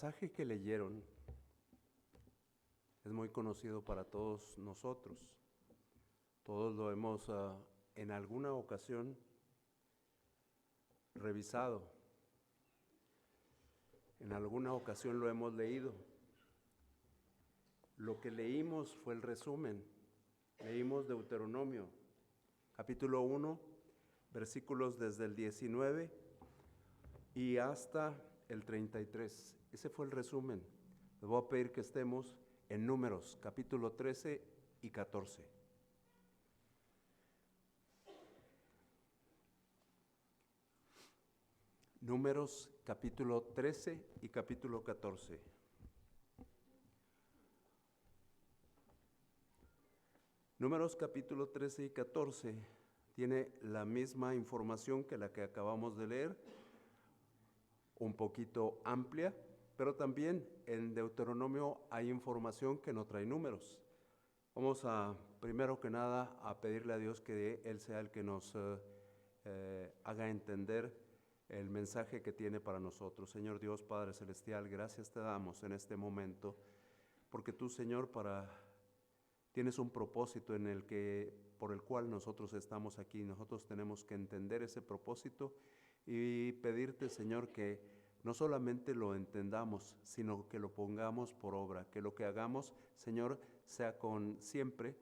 pasaje que leyeron es muy conocido para todos nosotros. Todos lo hemos en alguna ocasión revisado. En alguna ocasión lo hemos leído. Lo que leímos fue el resumen. Leímos Deuteronomio, capítulo 1, versículos desde el 19 y hasta el 33. Ese fue el resumen. Les voy a pedir que estemos en Números, capítulo 13 y 14. Números, capítulo 13 y capítulo 14. Números, capítulo 13 y 14 tiene la misma información que la que acabamos de leer, un poquito amplia, pero también en Deuteronomio hay información que no trae números. Vamos a, primero que nada, a pedirle a Dios que Él sea el que nos haga entender el mensaje que tiene para nosotros. Señor Dios, Padre Celestial, gracias te damos en este momento, porque tú, Señor, tienes un propósito por el cual nosotros estamos aquí. Nosotros tenemos que entender ese propósito y pedirte, Señor, que no solamente lo entendamos, sino que lo pongamos por obra, que lo que hagamos, Señor, sea siempre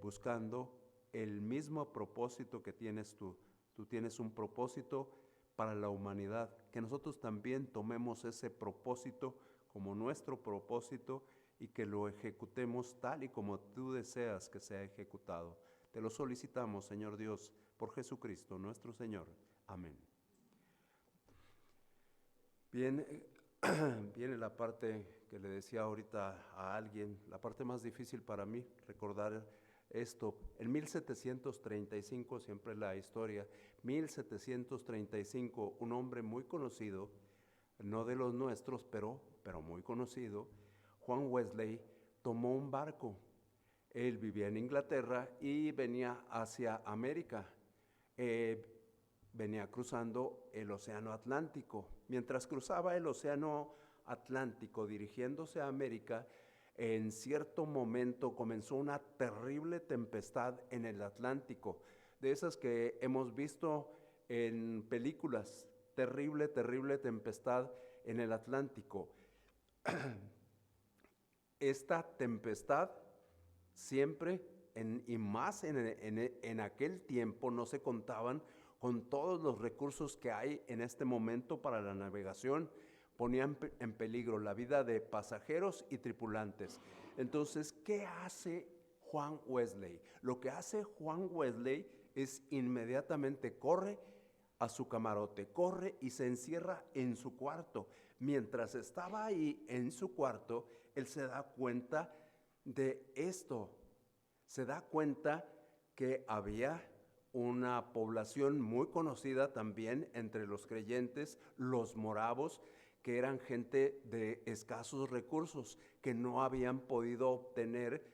buscando el mismo propósito que tienes tú. Tú tienes un propósito para la humanidad, que nosotros también tomemos ese propósito como nuestro propósito y que lo ejecutemos tal y como tú deseas que sea ejecutado. Te lo solicitamos, Señor Dios, por Jesucristo nuestro Señor. Amén. Bien, viene la parte que le decía ahorita a alguien, la parte más difícil para mí, recordar esto. En 1735, siempre la historia, 1735, un hombre muy conocido, no de los nuestros, pero muy conocido, Juan Wesley, tomó un barco. Él vivía en Inglaterra y venía hacia América. Venía cruzando el Océano Atlántico. Mientras cruzaba el Océano Atlántico dirigiéndose a América, en cierto momento comenzó una terrible tempestad en el Atlántico, de esas que hemos visto en películas. Terrible, terrible tempestad en el Atlántico. Esta tempestad siempre, y más en aquel tiempo, no se contaban con todos los recursos que hay en este momento para la navegación. Ponían en peligro la vida de pasajeros y tripulantes. Entonces, ¿qué hace Juan Wesley? Lo que hace Juan Wesley es inmediatamente corre a su camarote, corre y se encierra en su cuarto. Mientras estaba ahí en su cuarto, él se da cuenta de esto. Se da cuenta que había una población muy conocida también entre los creyentes, los moravos, que eran gente de escasos recursos, que no habían podido obtener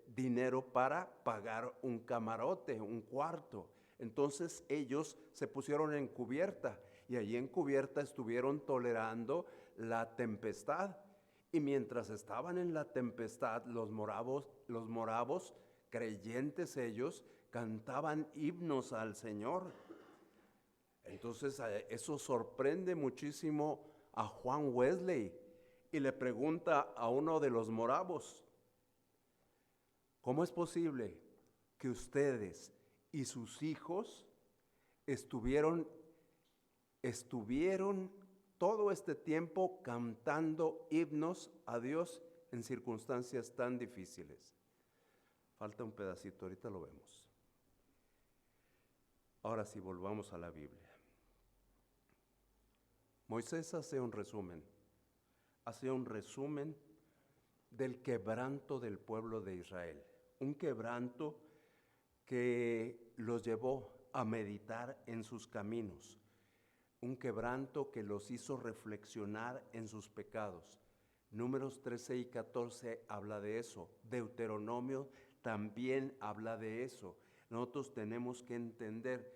dinero para pagar un camarote, un cuarto. Entonces ellos se pusieron en cubierta y allí en cubierta estuvieron tolerando la tempestad. Y mientras estaban en la tempestad, los moravos, creyentes ellos, cantaban himnos al Señor. Entonces eso sorprende muchísimo a Juan Wesley y le pregunta a uno de los moravos: ¿cómo es posible que ustedes y sus hijos estuvieron todo este tiempo cantando himnos a Dios en circunstancias tan difíciles? Falta un pedacito, ahorita lo vemos. Ahora sí, volvamos a la Biblia. Moisés hace un resumen del quebranto del pueblo de Israel, un quebranto que los llevó a meditar en sus caminos, un quebranto que los hizo reflexionar en sus pecados. Números 13 y 14 habla de eso. Deuteronomio también habla de eso. Nosotros tenemos que entender,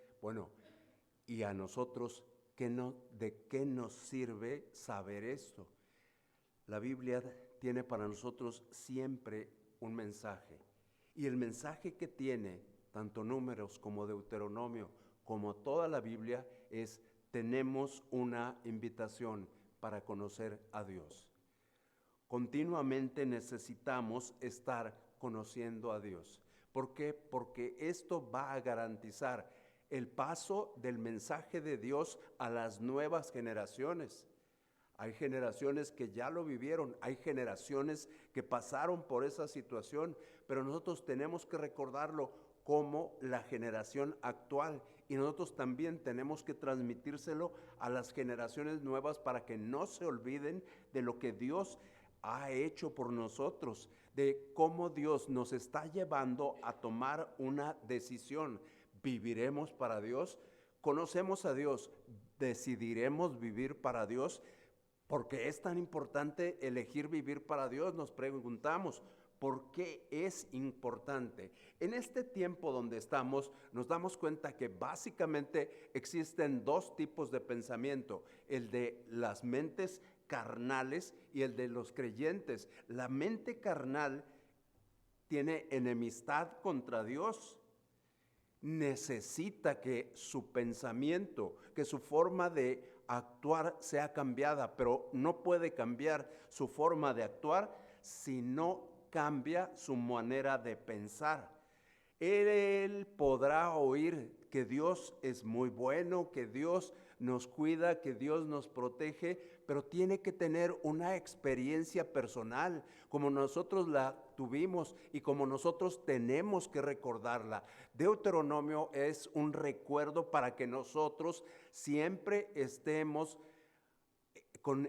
y a nosotros ¿de qué nos sirve saber esto? La Biblia tiene para nosotros siempre un mensaje. Y el mensaje que tiene tanto Números como Deuteronomio, como toda la Biblia, es: tenemos una invitación para conocer a Dios. Continuamente necesitamos estar conociendo a Dios. ¿Por qué? Porque esto va a garantizar el paso del mensaje de Dios a las nuevas generaciones. Hay generaciones que ya lo vivieron, hay generaciones que pasaron por esa situación, pero nosotros tenemos que recordarlo como la generación actual, y nosotros también tenemos que transmitírselo a las generaciones nuevas para que no se olviden de lo que Dios ha hecho por nosotros, de cómo Dios nos está llevando a tomar una decisión. ¿Viviremos para Dios? ¿Conocemos a Dios? ¿Decidiremos vivir para Dios? ¿Por qué es tan importante elegir vivir para Dios? Nos preguntamos, ¿por qué es importante? En este tiempo donde estamos, nos damos cuenta que básicamente existen dos tipos de pensamiento: el de las mentes carnales y el de los creyentes. La mente carnal tiene enemistad contra Dios. Necesita que su pensamiento, que su forma de actuar sea cambiada, pero no puede cambiar su forma de actuar si no cambia su manera de pensar. Él podrá oír que Dios es muy bueno, que Dios nos cuida, que Dios nos protege, pero tiene que tener una experiencia personal, como nosotros la tuvimos y como nosotros tenemos que recordarla. Deuteronomio es un recuerdo para que nosotros siempre estemos con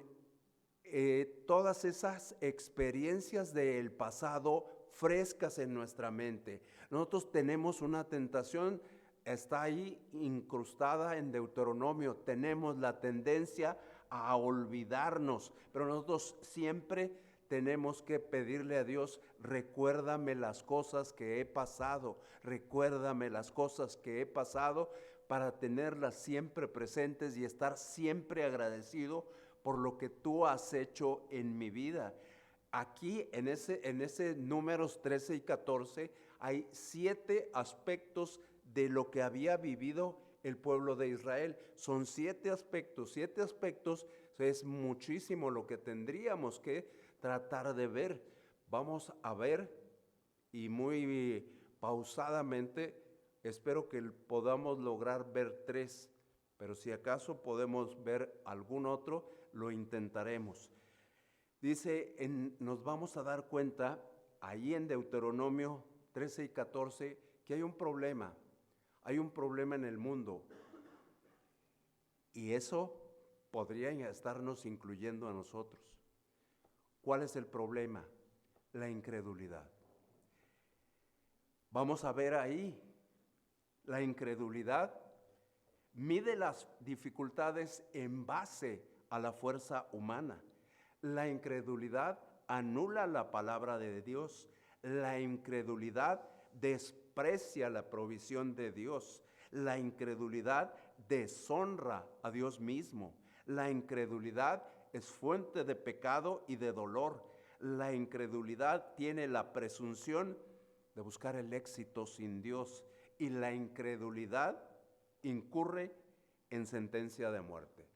todas esas experiencias del pasado frescas en nuestra mente. Nosotros tenemos una tentación, está ahí incrustada en Deuteronomio. Tenemos la tendencia a olvidarnos, pero nosotros siempre tenemos que pedirle a Dios: recuérdame las cosas que he pasado, recuérdame las cosas que he pasado, para tenerlas siempre presentes y estar siempre agradecido por lo que tú has hecho en mi vida. Aquí en ese Números 13 y 14 hay 7 aspectos de lo que había vivido el pueblo de Israel. Son 7 aspectos, es muchísimo lo que tendríamos que tratar de ver. Vamos a ver, y muy pausadamente, espero que podamos lograr ver 3, pero si acaso podemos ver algún otro, lo intentaremos. Dice, nos vamos a dar cuenta ahí en Deuteronomio 13 y 14 que hay un problema en el mundo, y eso podría estarnos incluyendo a nosotros. ¿Cuál es el problema? La incredulidad. Vamos a ver ahí, la incredulidad mide las dificultades en base a la fuerza humana. La incredulidad anula la palabra de Dios. La incredulidad desprecia la provisión de Dios. La incredulidad deshonra a Dios mismo. La incredulidad es fuente de pecado y de dolor. La incredulidad tiene la presunción de buscar el éxito sin Dios, y la incredulidad incurre en sentencia de muerte.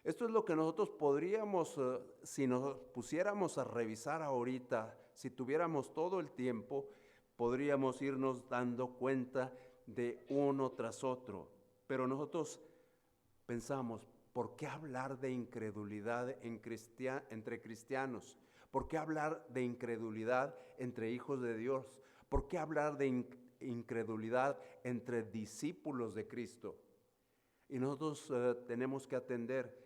Esto es lo que nosotros podríamos, si nos pusiéramos a revisar ahorita, si tuviéramos todo el tiempo, podríamos irnos dando cuenta de uno tras otro. Pero nosotros pensamos, ¿por qué hablar de incredulidad entre cristianos? ¿Por qué hablar de incredulidad entre hijos de Dios? ¿Por qué hablar de incredulidad entre discípulos de Cristo? Y nosotros tenemos que atender.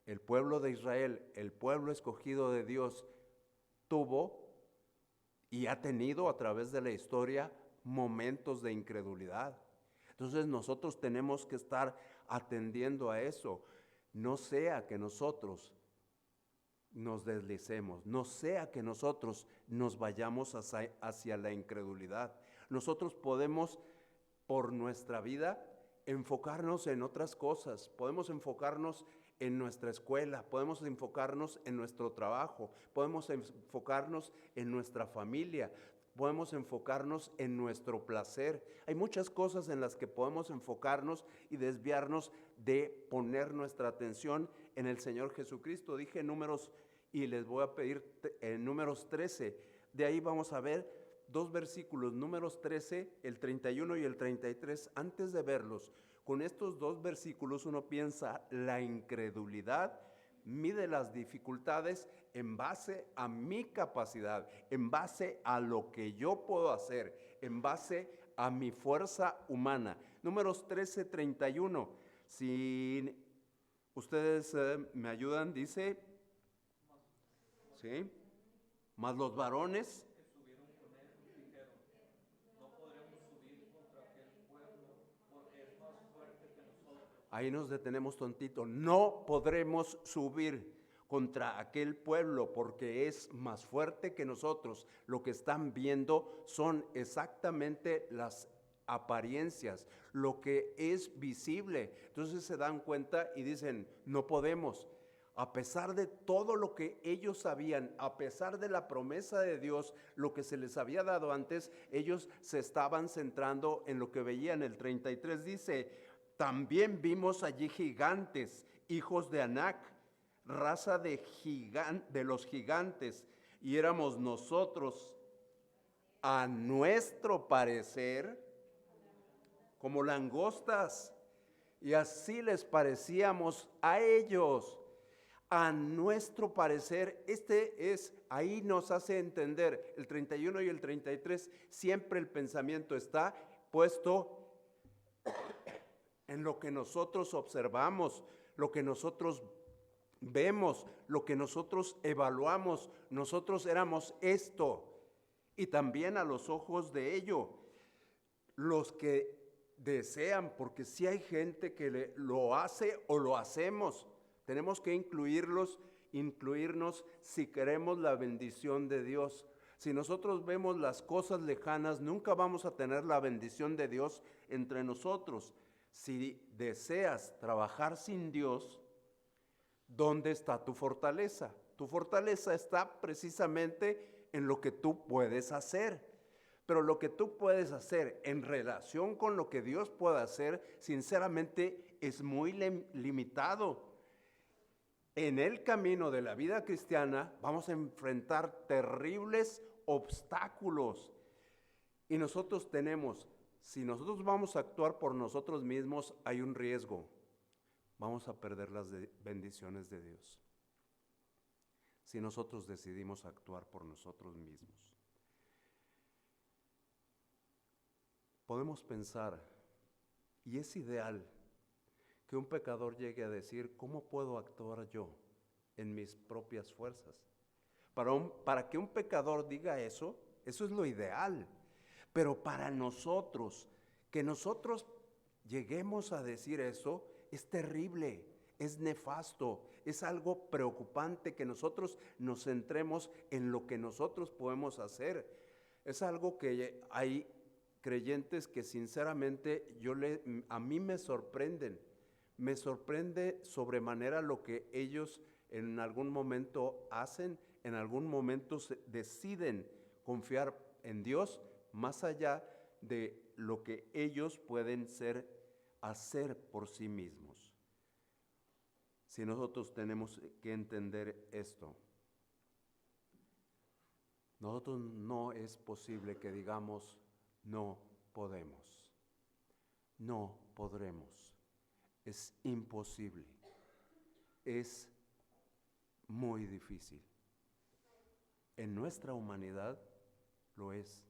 El pueblo de Israel, el pueblo escogido de Dios, tuvo y ha tenido a través de la historia momentos de incredulidad. Entonces nosotros tenemos que estar atendiendo a eso. No sea que nosotros nos deslicemos, no sea que nosotros nos vayamos hacia la incredulidad. Nosotros podemos, por nuestra vida, enfocarnos en otras cosas, podemos enfocarnos en nuestra escuela, podemos enfocarnos en nuestro trabajo, podemos enfocarnos en nuestra familia, podemos enfocarnos en nuestro placer. Hay muchas cosas en las que podemos enfocarnos y desviarnos de poner nuestra atención en el Señor Jesucristo. Dije números y les voy a pedir números 13. De ahí vamos a ver dos versículos, números 13, el 31 y el 33. Antes de verlos, con estos dos versículos uno piensa la incredulidad mide las dificultades en base a mi capacidad, en base a lo que yo puedo hacer, en base a mi fuerza humana. Números 13, 31. Si ustedes me ayudan, dice, ¿sí? Mas los varones que subieron con él dijeron, no podremos subir contra aquel pueblo porque es más fuerte que nosotros. Ahí nos detenemos tontito. No podremos subir contra aquel pueblo porque es más fuerte que nosotros. Lo que están viendo son exactamente las apariencias, lo que es visible. Entonces se dan cuenta y dicen, no podemos. A pesar de todo lo que ellos sabían, a pesar de la promesa de Dios, lo que se les había dado antes, ellos se estaban centrando en lo que veían. El 33 dice, también vimos allí gigantes, hijos de Anac, raza de los gigantes, y éramos nosotros, a nuestro parecer, como langostas, y así les parecíamos a ellos. A nuestro parecer, ahí nos hace entender, el 31 y el 33, siempre el pensamiento está puesto en lo que nosotros observamos, lo que nosotros vemos, lo que nosotros evaluamos. Nosotros éramos esto, y también a los ojos de ellos, los que desean, porque si hay gente que lo hace o lo hacemos. Tenemos que incluirnos si queremos la bendición de Dios. Si nosotros vemos las cosas lejanas, nunca vamos a tener la bendición de Dios entre nosotros. Si deseas trabajar sin Dios, ¿dónde está tu fortaleza? Tu fortaleza está precisamente en lo que tú puedes hacer. Pero lo que tú puedes hacer en relación con lo que Dios puede hacer, sinceramente es muy limitado. En el camino de la vida cristiana vamos a enfrentar terribles obstáculos. Y nosotros si nosotros vamos a actuar por nosotros mismos, hay un riesgo. Vamos a perder las bendiciones de Dios. Si nosotros decidimos actuar por nosotros mismos. Podemos pensar, y es ideal, que un pecador llegue a decir, ¿cómo puedo actuar yo en mis propias fuerzas? Para que un pecador diga eso es lo ideal. Pero para nosotros, que nosotros lleguemos a decir eso, es terrible, es nefasto, es algo preocupante que nosotros nos centremos en lo que nosotros podemos hacer. Es algo que hay creyentes que sinceramente a mí me sorprenden. Me sorprende sobremanera lo que ellos en algún momento hacen, en algún momento deciden confiar en Dios más allá de lo que ellos pueden hacer por sí mismos. Si nosotros tenemos que entender esto, nosotros no es posible que digamos no podemos, no podremos. Es imposible, es muy difícil. En nuestra humanidad lo es,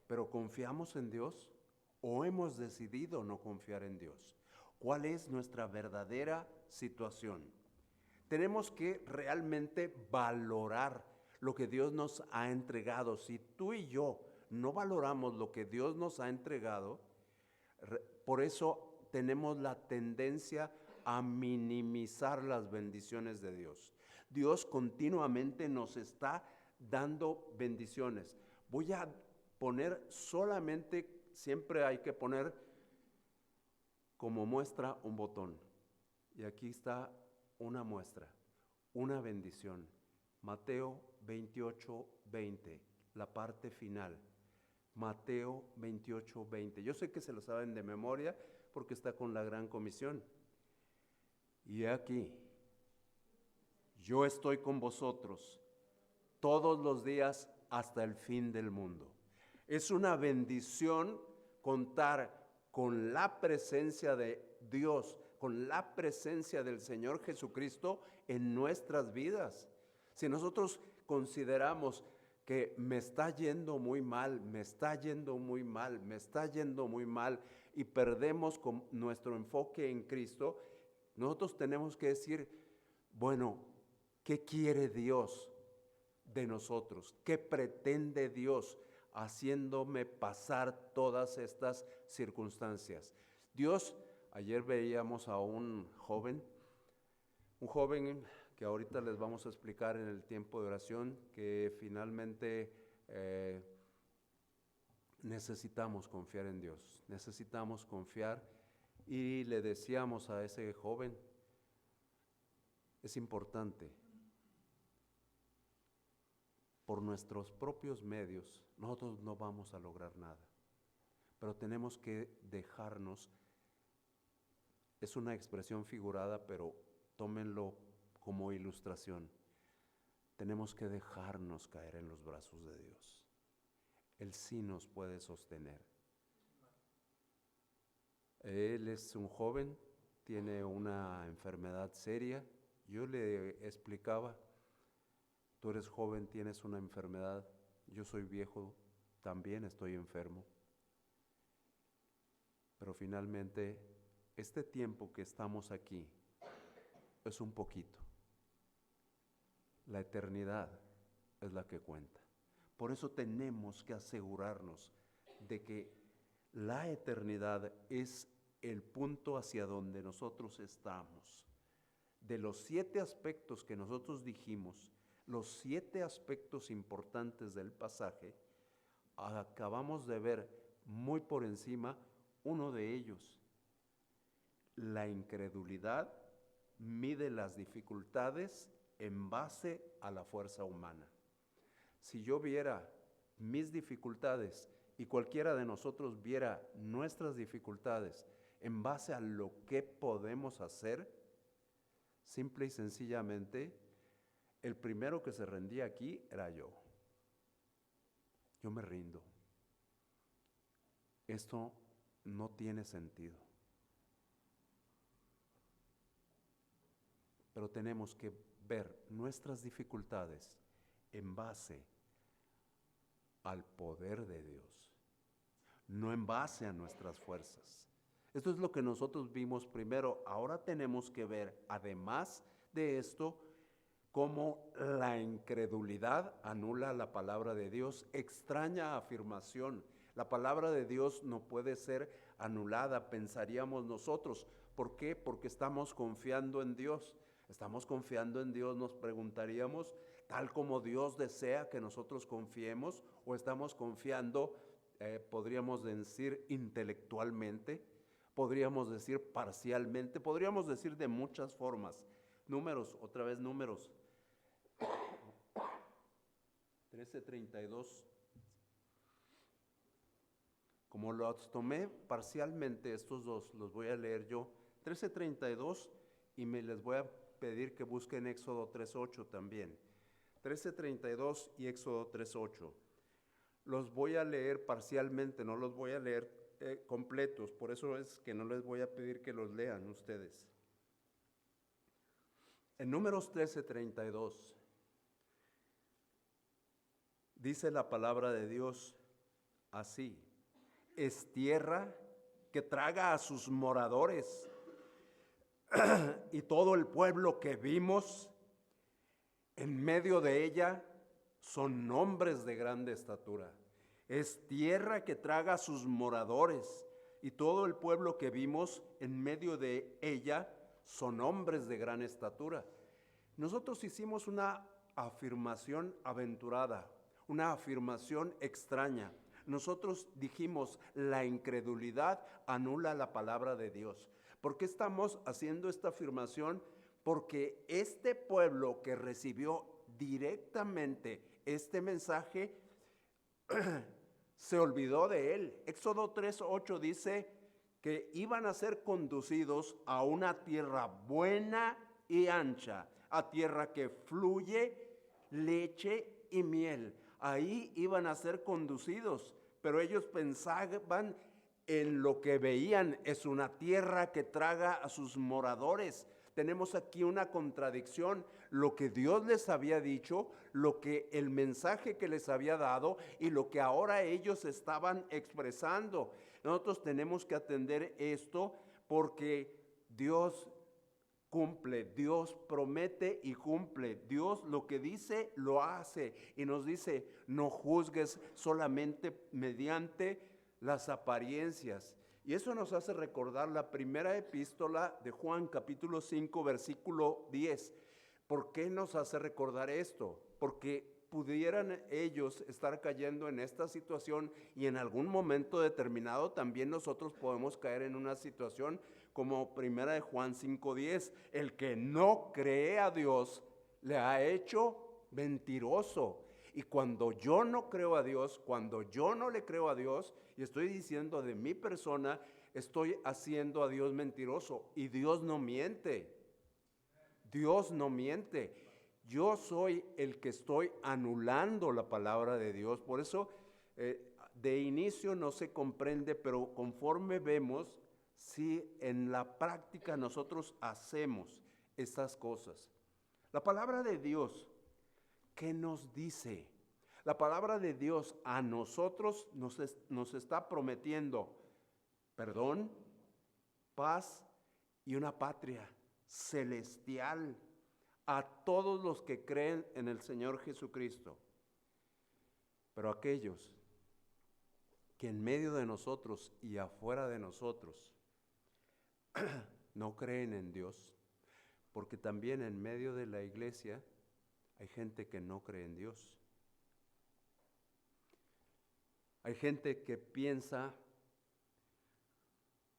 pero ¿confiamos en Dios o hemos decidido no confiar en Dios? ¿Cuál es nuestra verdadera situación? Tenemos que realmente valorar lo que Dios nos ha entregado. Si tú y yo no valoramos lo que Dios nos ha entregado, por eso tenemos la tendencia a minimizar las bendiciones de Dios. Dios continuamente nos está dando bendiciones. Voy a poner solamente, siempre hay que poner como muestra un botón. Y aquí está una muestra, una bendición. Mateo 28:20, la parte final. Mateo 28:20. Yo sé que se lo saben de memoria porque está con la Gran Comisión. Y aquí, yo estoy con vosotros todos los días hasta el fin del mundo. Es una bendición contar con la presencia de Dios, con la presencia del Señor Jesucristo en nuestras vidas. Si nosotros consideramos que me está yendo muy mal, me está yendo muy mal, me está yendo muy mal, y perdemos con nuestro enfoque en Cristo, nosotros tenemos que decir, bueno, ¿qué quiere Dios de nosotros? ¿Qué pretende Dios haciéndome pasar todas estas circunstancias? Dios, ayer veíamos a un joven que ahorita les vamos a explicar en el tiempo de oración, que finalmente necesitamos confiar en Dios, necesitamos confiar, y le decíamos a ese joven, es importante, por nuestros propios medios, nosotros no vamos a lograr nada, pero tenemos que dejarnos, es una expresión figurada, pero tómenlo como ilustración, tenemos que dejarnos caer en los brazos de Dios. Él sí nos puede sostener. Él es un joven, tiene una enfermedad seria. Yo le explicaba, tú eres joven, tienes una enfermedad, yo soy viejo, también estoy enfermo. Pero finalmente, este tiempo que estamos aquí es un poquito. La eternidad es la que cuenta. Por eso tenemos que asegurarnos de que la eternidad es el punto hacia donde nosotros estamos. De los 7 aspectos que nosotros dijimos, los 7 aspectos importantes del pasaje, acabamos de ver muy por encima uno de ellos. La incredulidad mide las dificultades en base a la fuerza humana. Si yo viera mis dificultades y cualquiera de nosotros viera nuestras dificultades en base a lo que podemos hacer, simple y sencillamente, el primero que se rendía aquí era yo. Yo me rindo. Esto no tiene sentido. Pero tenemos que ver nuestras dificultades en base al poder de Dios, no en base a nuestras fuerzas. Esto es lo que nosotros vimos primero. Ahora tenemos que ver, además de esto, cómo la incredulidad anula la palabra de Dios. Extraña afirmación. La palabra de Dios no puede ser anulada, pensaríamos nosotros. ¿Por qué? Porque estamos confiando en Dios. Estamos confiando en Dios, nos preguntaríamos, tal como Dios desea que nosotros confiemos, o estamos confiando, podríamos decir intelectualmente, podríamos decir parcialmente, podríamos decir de muchas formas. Números, otra vez números. 13:32. Como los tomé parcialmente, estos dos los voy a leer yo. 13:32, y les voy a pedir que busquen Éxodo 3:8 también. 13:32 y Éxodo 3:8. Los voy a leer parcialmente, no los voy a leer completos, por eso es que no les voy a pedir que los lean ustedes. En Números 13:32 dice la palabra de Dios así: es tierra que traga a sus moradores, y todo el pueblo que vimos en medio de ella son hombres de grande estatura. Es tierra que traga a sus moradores, y todo el pueblo que vimos en medio de ella son hombres de gran estatura. Nosotros hicimos una afirmación aventurada, una afirmación extraña. Nosotros dijimos, la incredulidad anula la palabra de Dios. ¿Por qué estamos haciendo esta afirmación? Porque este pueblo que recibió directamente este mensaje se olvidó de él. Éxodo 3:8 dice que iban a ser conducidos a una tierra buena y ancha, a tierra que fluye leche y miel. Ahí iban a ser conducidos, pero ellos pensaban en lo que veían. Es una tierra que traga a sus moradores. Tenemos aquí una contradicción, lo que Dios les había dicho, lo que el mensaje que les había dado y lo que ahora ellos estaban expresando. Nosotros tenemos que atender esto porque Dios cumple, Dios promete y cumple. Dios lo que dice lo hace y nos dice, no juzgues solamente mediante las apariencias. Y eso nos hace recordar la primera epístola de Juan, capítulo 5, versículo 10. ¿Por qué nos hace recordar esto? Porque pudieran ellos estar cayendo en esta situación y en algún momento determinado también nosotros podemos caer en una situación como primera de Juan 5:10. El que no cree a Dios le ha hecho mentiroso. Y cuando yo no creo a Dios, cuando yo no le creo a Dios, y estoy diciendo de mi persona, estoy haciendo a Dios mentiroso. Y Dios no miente. Dios no miente. Yo soy el que estoy anulando la palabra de Dios. Por eso, de inicio no se comprende, pero conforme vemos, si en la práctica nosotros hacemos estas cosas. La palabra de Dios, ¿qué nos dice? La palabra de Dios a nosotros nos está prometiendo perdón, paz y una patria celestial a todos los que creen en el Señor Jesucristo. Pero aquellos que en medio de nosotros y afuera de nosotros no creen en Dios, porque también en medio de la iglesia hay gente que no cree en Dios. Hay gente que piensa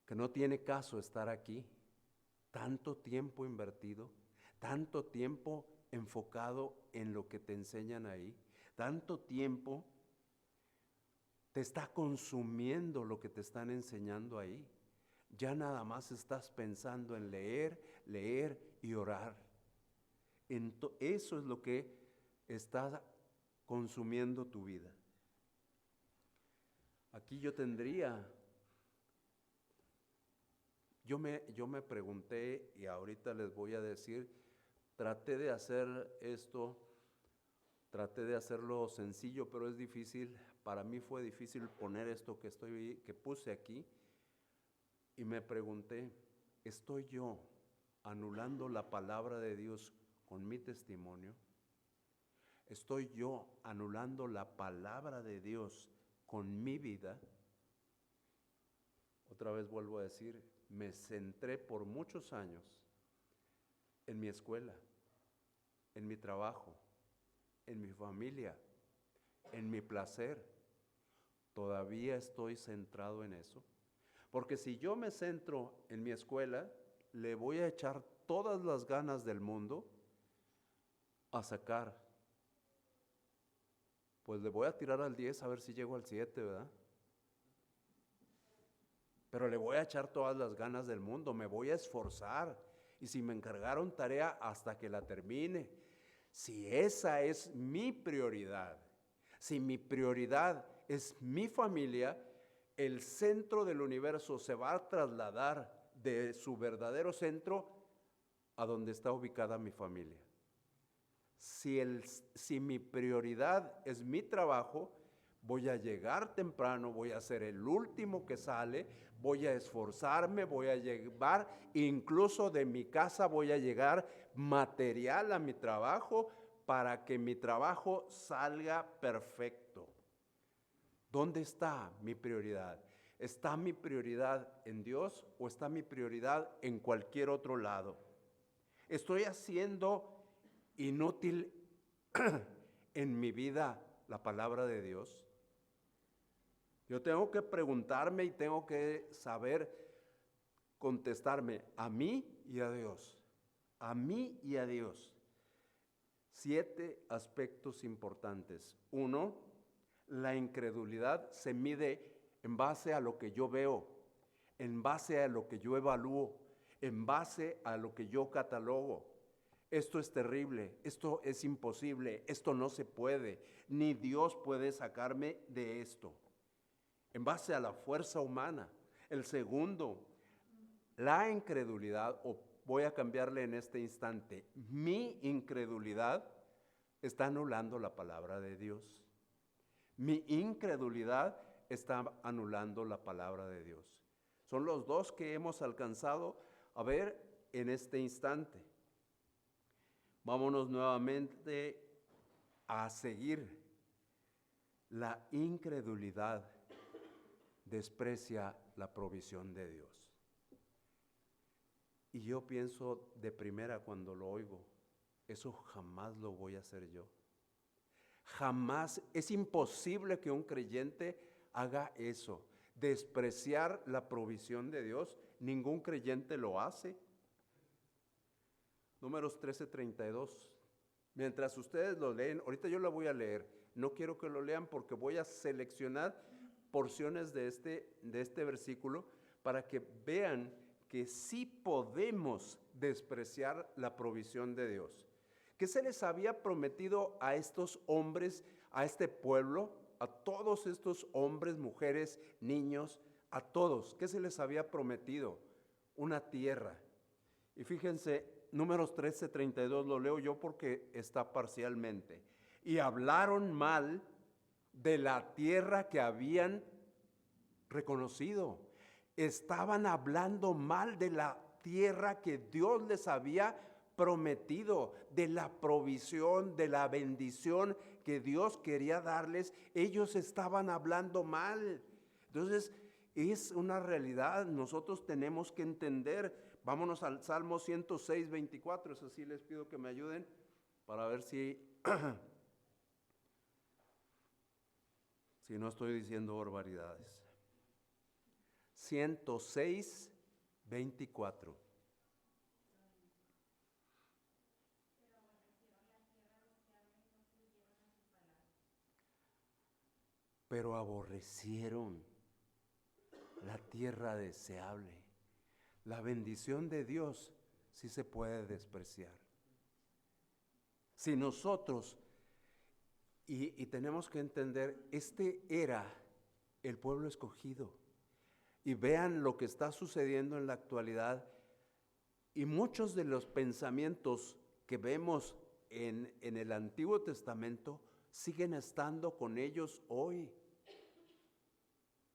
que no tiene caso estar aquí, tanto tiempo invertido, tanto tiempo enfocado en lo que te enseñan ahí, tanto tiempo te está consumiendo lo que te están enseñando ahí. Ya nada más estás pensando en leer, leer y orar. Eso es lo que está consumiendo tu vida. Aquí yo me pregunté y ahorita les voy a decir, traté de hacer esto, traté de hacerlo sencillo, pero es difícil. Para mí fue difícil poner esto que puse aquí y me pregunté, ¿estoy yo anulando la palabra de Dios con mi testimonio? ¿Estoy yo anulando la palabra de Dios con mi vida? Otra vez vuelvo a decir, me centré por muchos años en mi escuela, en mi trabajo, en mi familia, en mi placer. ¿Todavía estoy centrado en eso? Porque si yo me centro en mi escuela, le voy a echar todas las ganas del mundo a sacar. Pues le voy a tirar al 10 a ver si llego al 7, ¿verdad? Pero le voy a echar todas las ganas del mundo, me voy a esforzar. Y si me encargaron tarea, hasta que la termine. Si esa es mi prioridad, si mi prioridad es mi familia, el centro del universo se va a trasladar de su verdadero centro a donde está ubicada mi familia. Si mi prioridad es mi trabajo, voy a llegar temprano, voy a ser el último que sale, voy a esforzarme, voy a llevar, incluso de mi casa voy a llegar material a mi trabajo para que mi trabajo salga perfecto. ¿Dónde está mi prioridad? ¿Está mi prioridad en Dios o está mi prioridad en cualquier otro lado? ¿Estoy haciendo inútil en mi vida la palabra de Dios? Yo tengo que preguntarme y tengo que saber contestarme a mí y a Dios. A mí y a Dios. 7 aspectos importantes. 1, la incredulidad se mide en base a lo que yo veo, en base a lo que yo evalúo, en base a lo que yo catalogo. Esto es terrible, esto es imposible, esto no se puede, ni Dios puede sacarme de esto. En base a la fuerza humana. El segundo, la incredulidad, o voy a cambiarle en este instante, mi incredulidad está anulando la palabra de Dios. Mi incredulidad está anulando la palabra de Dios. Son los dos que hemos alcanzado a ver en este instante. Vámonos nuevamente a seguir. La incredulidad desprecia la provisión de Dios. Y yo pienso de primera cuando lo oigo, eso jamás lo voy a hacer yo. Jamás, es imposible que un creyente haga eso, despreciar la provisión de Dios. Ningún creyente lo hace. Números 13:32. Mientras ustedes lo leen, ahorita yo lo voy a leer. No quiero que lo lean porque voy a seleccionar porciones de este versículo para que vean que sí podemos despreciar la provisión de Dios. ¿Qué se les había prometido a estos hombres, a este pueblo, a todos estos hombres, mujeres, niños, a todos? ¿Qué se les había prometido? Una tierra. Y fíjense, Números 13:32, lo leo yo porque está parcialmente. Y hablaron mal de la tierra que habían reconocido. Estaban hablando mal de la tierra que Dios les había prometido, de la provisión, de la bendición que Dios quería darles. Ellos estaban hablando mal. Entonces, es una realidad. Nosotros tenemos que entender. Vámonos al Salmo 106:24. Eso sí les pido que me ayuden para ver si no estoy diciendo barbaridades. 106:24. Pero aborrecieron la tierra deseable. La bendición de Dios sí se puede despreciar. Si nosotros, y tenemos que entender, este era el pueblo escogido. Y vean lo que está sucediendo en la actualidad. Y muchos de los pensamientos que vemos en el Antiguo Testamento siguen estando con ellos hoy.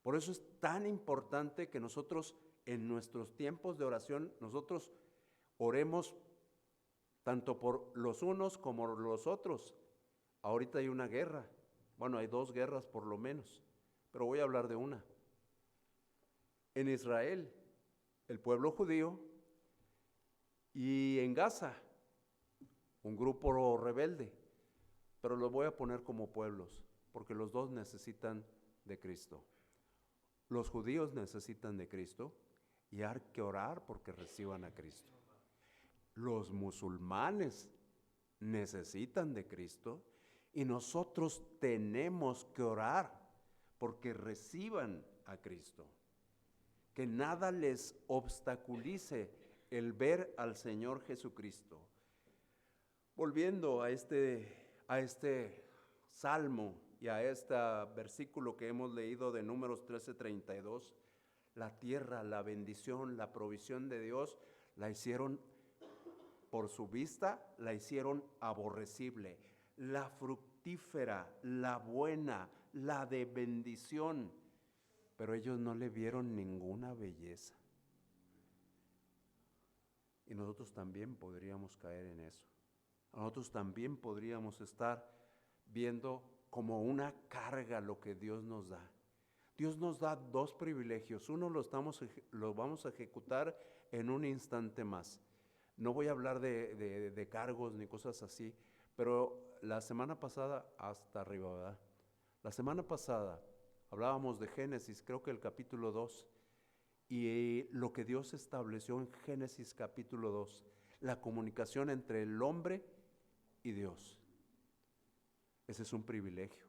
Por eso es tan importante que nosotros en nuestros tiempos de oración, nosotros oremos tanto por los unos como los otros. Ahorita hay una guerra, bueno, hay 2 guerras por lo menos, pero voy a hablar de una. En Israel, el pueblo judío, y en Gaza, un grupo rebelde, pero los voy a poner como pueblos, porque los dos necesitan de Cristo. Los judíos necesitan de Cristo y hay que orar porque reciban a Cristo. Los musulmanes necesitan de Cristo y nosotros tenemos que orar porque reciban a Cristo. Que nada les obstaculice el ver al Señor Jesucristo. Volviendo a este salmo y a este versículo que hemos leído de Números 13:32, la tierra, la bendición, la provisión de Dios la hicieron por su vista, la hicieron aborrecible. La fructífera, la buena, la de bendición, pero ellos no le vieron ninguna belleza. Y nosotros también podríamos caer en eso. Nosotros también podríamos estar viendo como una carga lo que Dios nos da. Dios nos da 2 privilegios. Uno lo vamos a ejecutar en un instante más. No voy a hablar de cargos ni cosas así, pero la semana pasada, hasta arriba, ¿verdad? La semana pasada Hablábamos de Génesis, creo que el capítulo 2, y lo que Dios estableció en Génesis capítulo 2, la comunicación entre el hombre y Dios. Ese es un privilegio.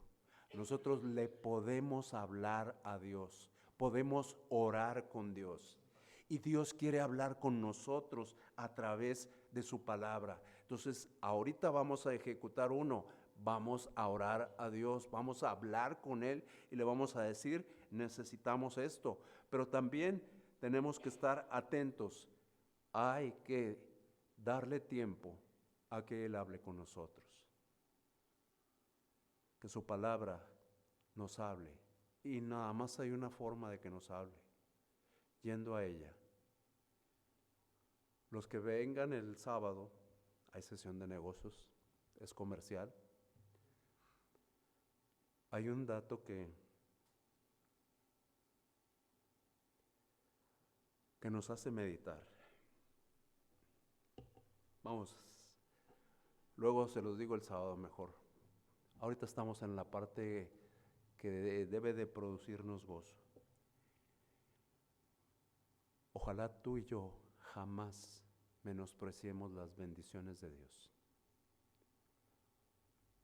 Nosotros le podemos hablar a Dios, podemos orar con Dios. Y Dios quiere hablar con nosotros a través de su palabra. Entonces, ahorita vamos a ejecutar uno. Vamos a orar a Dios, vamos a hablar con Él y le vamos a decir, necesitamos esto. Pero también tenemos que estar atentos. Hay que darle tiempo a que Él hable con nosotros. Que su palabra nos hable. Y nada más hay una forma de que nos hable, yendo a ella. Los que vengan el sábado, hay sesión de negocios, es comercial. Hay un dato que nos hace meditar. Vamos, luego se los digo el sábado mejor. Ahorita estamos en la parte que debe de producirnos gozo. Ojalá tú y yo jamás menospreciemos las bendiciones de Dios.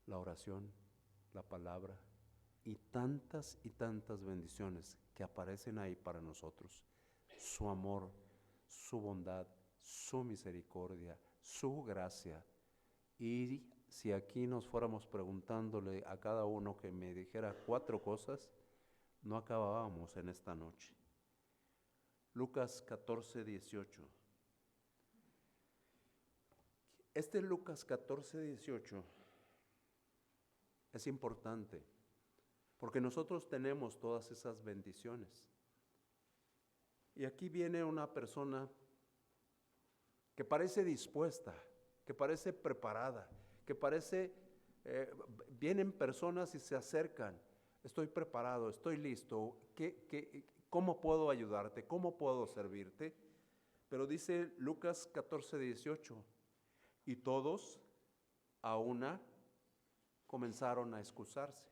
La oración, la palabra y tantas bendiciones que aparecen ahí para nosotros. Su amor, su bondad, su misericordia, su gracia. Y si aquí nos fuéramos preguntándole a cada uno que me dijera 4 cosas, no acabábamos en esta noche. Lucas 14, 18. Este Lucas 14, 18 es importante porque nosotros tenemos todas esas bendiciones. Y aquí viene una persona que parece dispuesta, que parece preparada, que parece, vienen personas y se acercan. Estoy preparado, estoy listo. ¿Cómo puedo ayudarte? ¿Cómo puedo servirte? Pero dice Lucas 14, 18, y todos a una comenzaron a excusarse.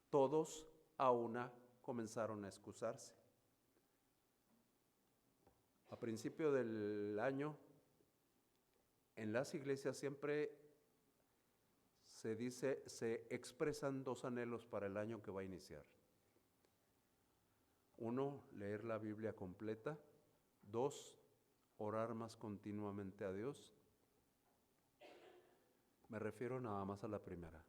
Todos a una comenzaron a excusarse. A principio del año, en las iglesias siempre se expresan 2 anhelos para el año que va a iniciar. 1, leer la Biblia completa. 2, orar más continuamente a Dios. Me refiero nada más a la primera.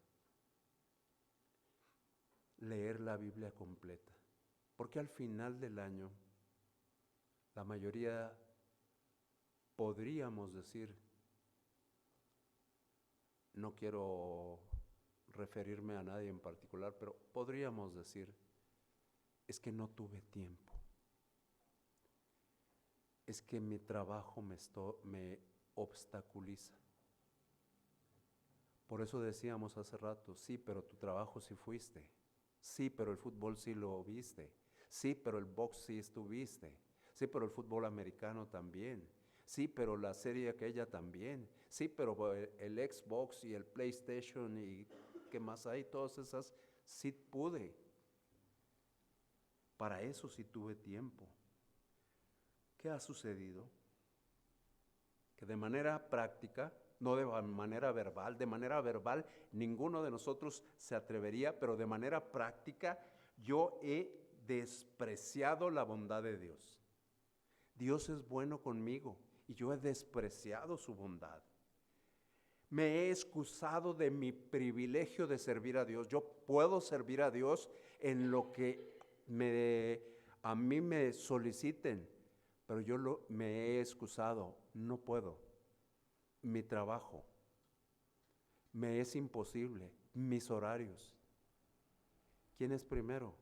Leer la Biblia completa. Porque al final del año, la mayoría podríamos decir, no quiero referirme a nadie en particular, pero podríamos decir, es que no tuve tiempo. Es que mi trabajo me obstaculiza. Por eso decíamos hace rato, sí, pero tu trabajo sí fuiste. Sí, pero el fútbol sí lo viste. Sí, pero el box sí estuviste. Sí, pero el fútbol americano también. Sí, pero la serie aquella también. Sí, pero el Xbox y el PlayStation y qué más hay, todas esas, sí pude. Para eso sí tuve tiempo. ¿Qué ha sucedido? Que de manera práctica, no de manera verbal ninguno de nosotros se atrevería, pero de manera práctica yo he despreciado la bondad de Dios. Dios es bueno conmigo y yo he despreciado su bondad. Me he excusado de mi privilegio de servir a Dios. Yo puedo servir a Dios en lo que a mí me soliciten, pero yo me he excusado, no puedo. Mi trabajo me es imposible, mis horarios. ¿Quién es primero?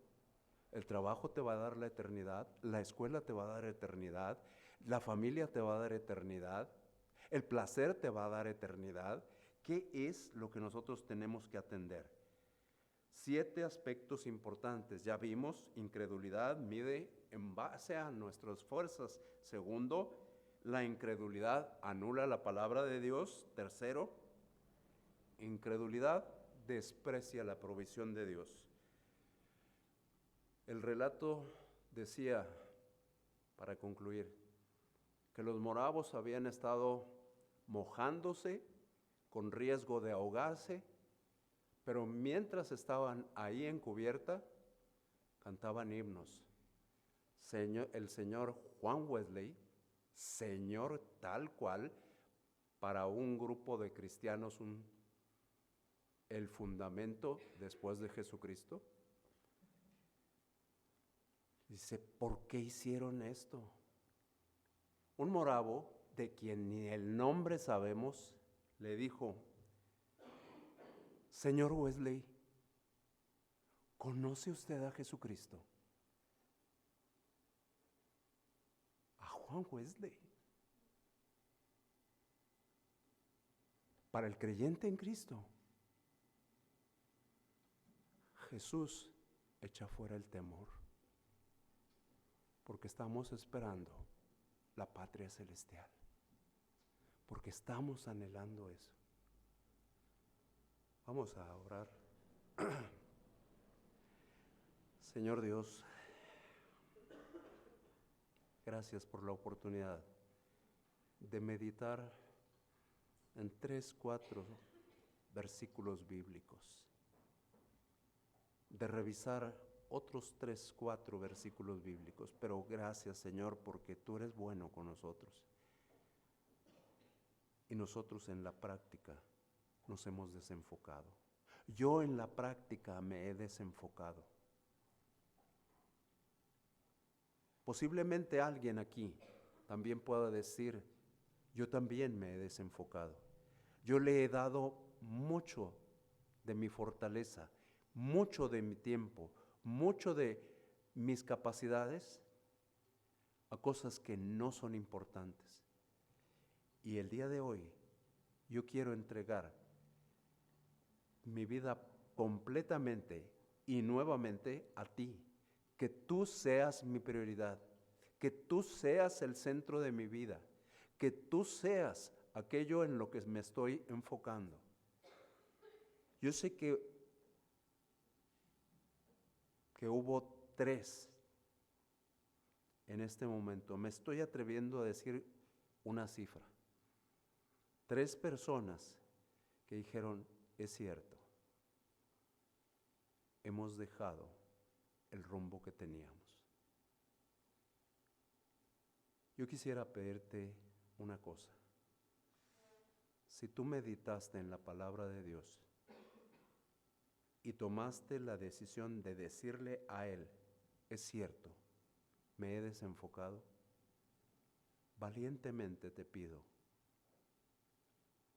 El trabajo te va a dar la eternidad, la escuela te va a dar eternidad, la familia te va a dar eternidad, el placer te va a dar eternidad. ¿Qué es lo que nosotros tenemos que atender? 7 aspectos importantes. Ya vimos, incredulidad mide en base a nuestras fuerzas. Segundo, la incredulidad anula la palabra de Dios. Tercero, incredulidad desprecia la provisión de Dios. El relato decía, para concluir, que los moravos habían estado mojándose con riesgo de ahogarse, pero mientras estaban ahí en cubierta, cantaban himnos. El señor Juan Wesley, señor tal cual, para un grupo de cristianos, el fundamento después de Jesucristo. Dice, ¿por qué hicieron esto? Un moravo, de quien ni el nombre sabemos, le dijo, señor Wesley, ¿conoce usted a Jesucristo? A Juan Wesley. Para el creyente en Cristo, Jesús echa fuera el temor, porque estamos esperando la patria celestial, porque estamos anhelando eso. Vamos a orar. Señor Dios, gracias por la oportunidad de meditar en 3, 4 versículos bíblicos, de revisar otros 3, 4 versículos bíblicos, pero gracias, Señor, porque tú eres bueno con nosotros. Y nosotros en la práctica nos hemos desenfocado. Yo en la práctica me he desenfocado. Posiblemente alguien aquí también pueda decir, yo también me he desenfocado. Yo le he dado mucho de mi fortaleza, mucho de mi tiempo, mucho de mis capacidades a cosas que no son importantes. Y el día de hoy yo quiero entregar mi vida completamente y nuevamente a ti. Que tú seas mi prioridad, que tú seas el centro de mi vida, que tú seas aquello en lo que me estoy enfocando. Yo sé que hubo 3 en este momento. Me estoy atreviendo a decir una cifra. 3 personas que dijeron, es cierto, hemos dejado el rumbo que teníamos. Yo quisiera pedirte una cosa. Si tú meditaste en la palabra de Dios y tomaste la decisión de decirle a Él, es cierto, me he desenfocado, valientemente te pido,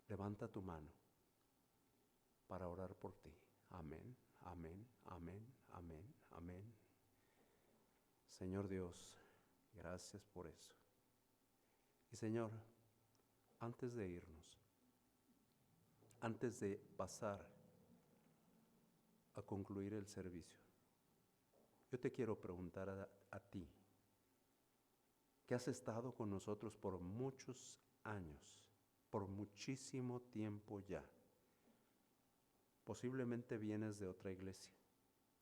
levanta tu mano para orar por ti. Amén, amén, amén, amén, amén. Señor Dios, gracias por eso. Y Señor, antes de irnos, antes de pasar a concluir el servicio, yo te quiero preguntar a ti, que has estado con nosotros por muchos años, por muchísimo tiempo ya. Posiblemente vienes de otra iglesia,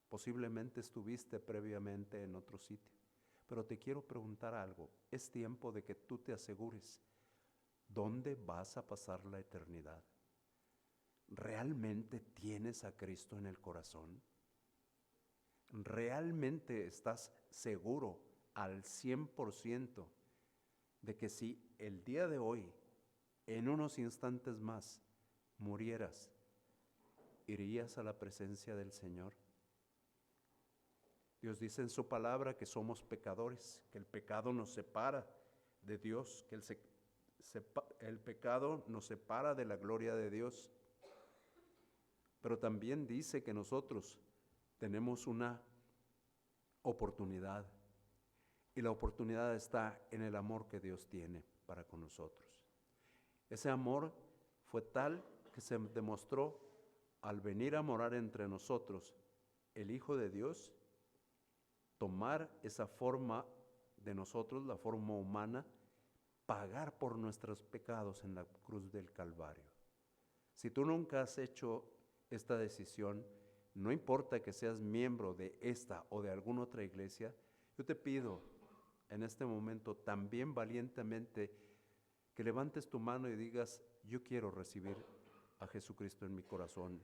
posiblemente estuviste previamente en otro sitio, pero te quiero preguntar algo. Es tiempo de que tú te asegures dónde vas a pasar la eternidad. ¿Realmente tienes a Cristo en el corazón? ¿Realmente estás seguro al 100% de que si el día de hoy, en unos instantes más, murieras, irías a la presencia del Señor? Dios dice en su palabra que somos pecadores, que el pecado nos separa de Dios, que el pecado nos separa de la gloria de Dios. Pero también dice que nosotros tenemos una oportunidad, y la oportunidad está en el amor que Dios tiene para con nosotros. Ese amor fue tal que se demostró al venir a morar entre nosotros el Hijo de Dios, tomar esa forma de nosotros, la forma humana, pagar por nuestros pecados en la cruz del Calvario. Si tú nunca has hecho esta decisión, no importa que seas miembro de esta o de alguna otra iglesia, yo te pido en este momento también valientemente que levantes tu mano y digas, yo quiero recibir a Jesucristo en mi corazón.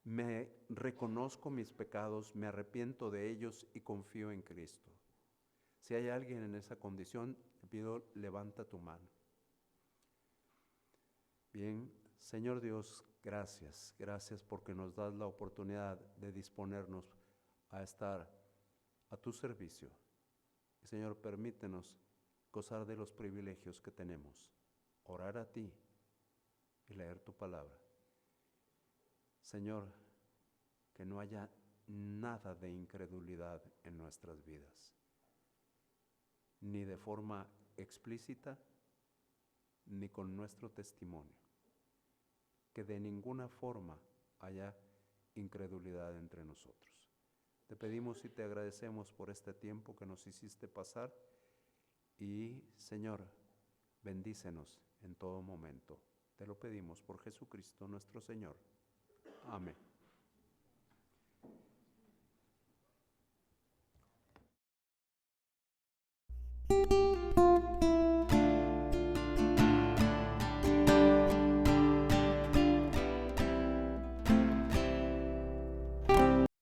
Me reconozco mis pecados, me arrepiento de ellos y confío en Cristo. Si hay alguien en esa condición, te pido, levanta tu mano. Bien, Señor Dios, gracias. Gracias porque nos das la oportunidad de disponernos a estar a tu servicio. Y Señor, permítenos gozar de los privilegios que tenemos, orar a ti y leer tu palabra. Señor, que no haya nada de incredulidad en nuestras vidas, ni de forma explícita, ni con nuestro testimonio. Que de ninguna forma haya incredulidad entre nosotros. Te pedimos y te agradecemos por este tiempo que nos hiciste pasar y, Señor, bendícenos en todo momento. Te lo pedimos por Jesucristo nuestro Señor. Amén.